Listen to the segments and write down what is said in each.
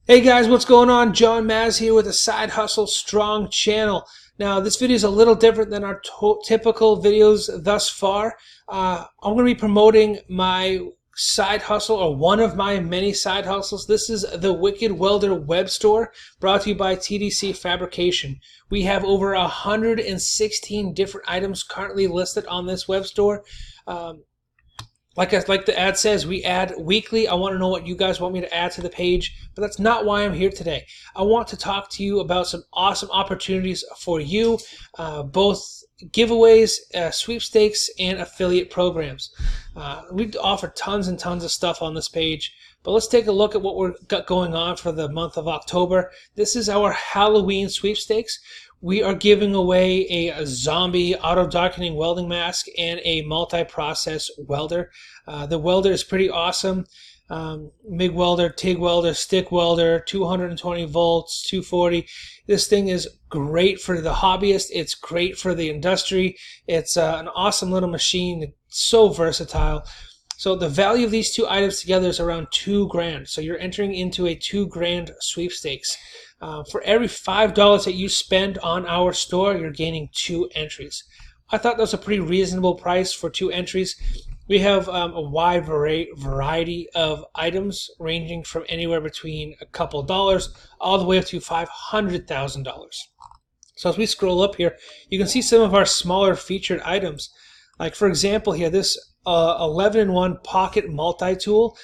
Hey guys, what's going on? John Maz here with a Side Hustle Strong channel. Now, this video is a little different than our typical videos thus far. I'm going to be promoting my side hustle, or one of my many side hustles. This is the Wicked Welder web store, brought to you by TDC Fabrication. We have over 116 different items currently listed on this web store. Like the ad says, we add weekly. I want to know what you guys want me to add to the page, but that's not why I'm here today. I want to talk to you about some awesome opportunities for you, both giveaways, sweepstakes, and affiliate programs. We offer tons and tons of stuff on this page, but let's take a look at what we've got going on for the month of October. This is our Halloween sweepstakes. We are giving away a zombie auto-darkening welding mask and a multi-process welder. The welder is pretty awesome. MIG welder, TIG welder, stick welder, 220 volts, 240. This thing is great for the hobbyist. It's great for the industry. It's an awesome little machine. It's so versatile. So the value of these two items together is around $2,000. So you're entering into a $2,000 sweepstakes. For every $5 that you spend on our store, you're gaining 2 entries. I thought that was a pretty reasonable price for 2 entries. We have a wide variety of items ranging from anywhere between a couple dollars all the way up to $500,000. So as we scroll up here, you can see some of our smaller featured items. Like for example here, this 11-in-1 pocket multi-tool.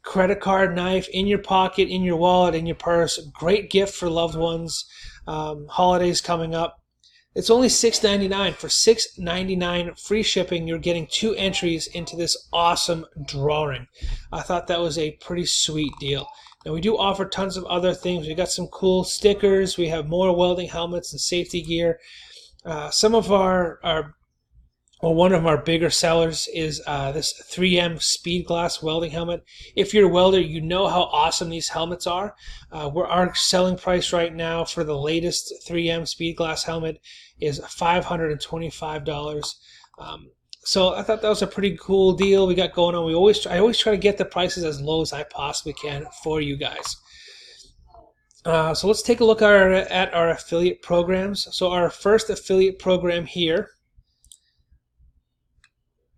Credit card knife in your pocket, in your wallet, in your purse. Great gift for loved ones. Holidays coming up. It's only $6.99. For $6.99 free shipping, you're getting 2 entries into this awesome drawing. I thought that was a pretty sweet deal. Now we do offer tons of other things. We got some cool stickers. We have more welding helmets and safety gear. Some of one of our bigger sellers is this 3M Speed Glass welding helmet. If you're a welder, you know how awesome these helmets are. Our selling price right now for the latest 3M Speed Glass helmet is $525. So I thought that was a pretty cool deal we got going on. I always try to get the prices as low as I possibly can for you guys. So let's take a look at our affiliate programs. So our first affiliate program here.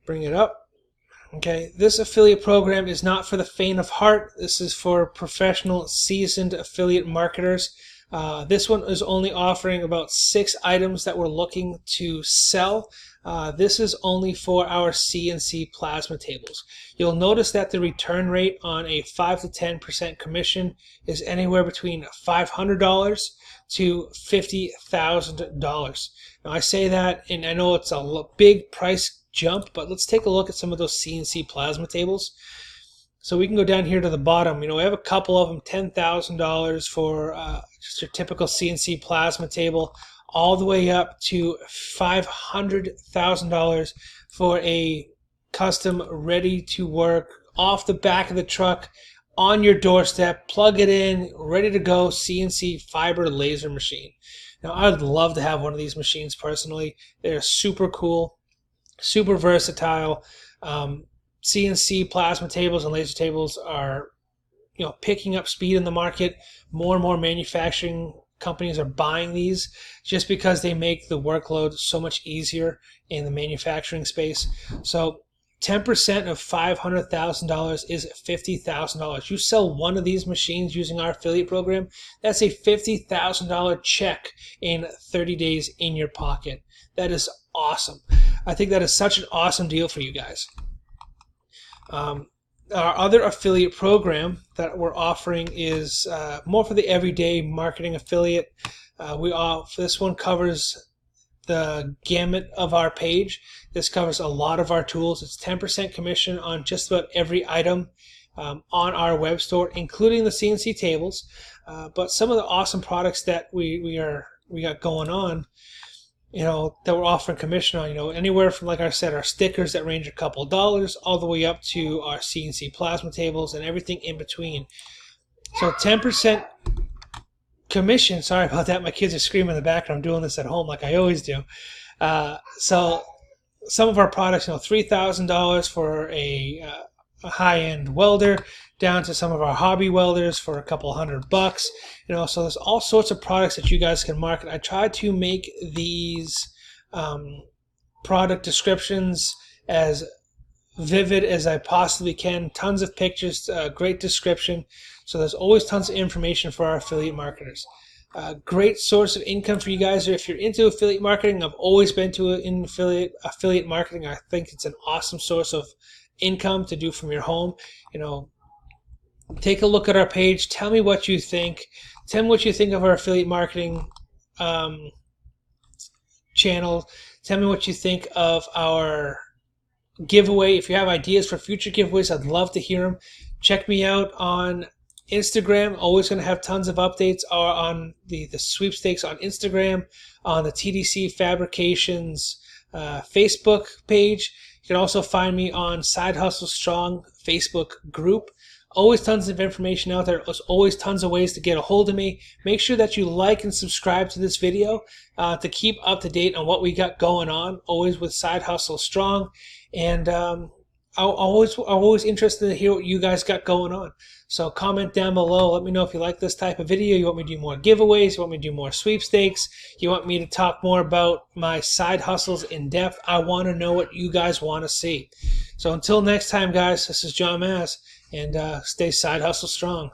Bring it up. Okay, this affiliate program is not for the faint of heart. This is for professional, seasoned affiliate marketers. This one is only offering about 6 items that we're looking to sell. This is only for our CNC plasma tables. You'll notice that the return rate on a 5 to 10% commission is anywhere between $500 to $50,000. Now I say that, and I know it's a big price jump, but let's take a look at some of those CNC plasma tables. So we can go down here to the bottom. We have a couple of them, $10,000 for just your typical CNC plasma table, all the way up to $500,000 for a custom, ready to work, off the back of the truck, on your doorstep, plug it in, ready to go CNC fiber laser machine. Now I'd love to have one of these machines personally. They're super cool. Super versatile. CNC plasma tables and laser tables are, picking up speed in the market. More and more manufacturing companies are buying these just because they make the workload so much easier in the manufacturing space. So 10% of $500,000 is $50,000. You sell one of these machines using our affiliate program, that's a $50,000 check in 30 days in your pocket. That is awesome. I think that is such an awesome deal for you guys. Our other affiliate program that we're offering is more for the everyday marketing affiliate. This one covers the gamut of our page. This covers a lot of our tools. It's 10% commission on just about every item on our web store, including the CNC tables. But some of the awesome products that we got going on, that we're offering commission on, anywhere from, like I said, our stickers that range a couple dollars all the way up to our CNC plasma tables and everything in between. So 10% commission. Sorry about that. My kids are screaming in the background. I'm doing this at home like I always do. So some of our products, $3,000 for a high-end welder, down to some of our hobby welders for a couple $100. You know, so there's all sorts of products that you guys can market. I try to make these product descriptions as vivid as I possibly can. Tons of pictures, great description. So there's always tons of information for our affiliate marketers. Great source of income for you guys. Or if you're into affiliate marketing, I've always been in affiliate marketing. I think it's an awesome source of income to do from your home. You know, take a look at our page. Tell me what you think. Tell me what you think of our affiliate marketing channel. Tell me what you think of our giveaway. If you have ideas for future giveaways, I'd love to hear them. Check me out on Instagram. Always going to have tons of updates on the sweepstakes on Instagram, on the TDC Fabrications Facebook page. You can also find me on Side Hustle Strong Facebook group. Always tons of information out there. There's always tons of ways to get a hold of me. Make sure that you like and subscribe to this video to keep up to date on what we got going on, always with Side Hustle Strong. And I'm always interested to hear what you guys got going on. So comment down below. Let me know if you like this type of video. You want me to do more giveaways? You want me to do more sweepstakes? You want me to talk more about my side hustles in depth? I want to know what you guys want to see. So until next time, guys, this is John Maz, and stay side hustle strong.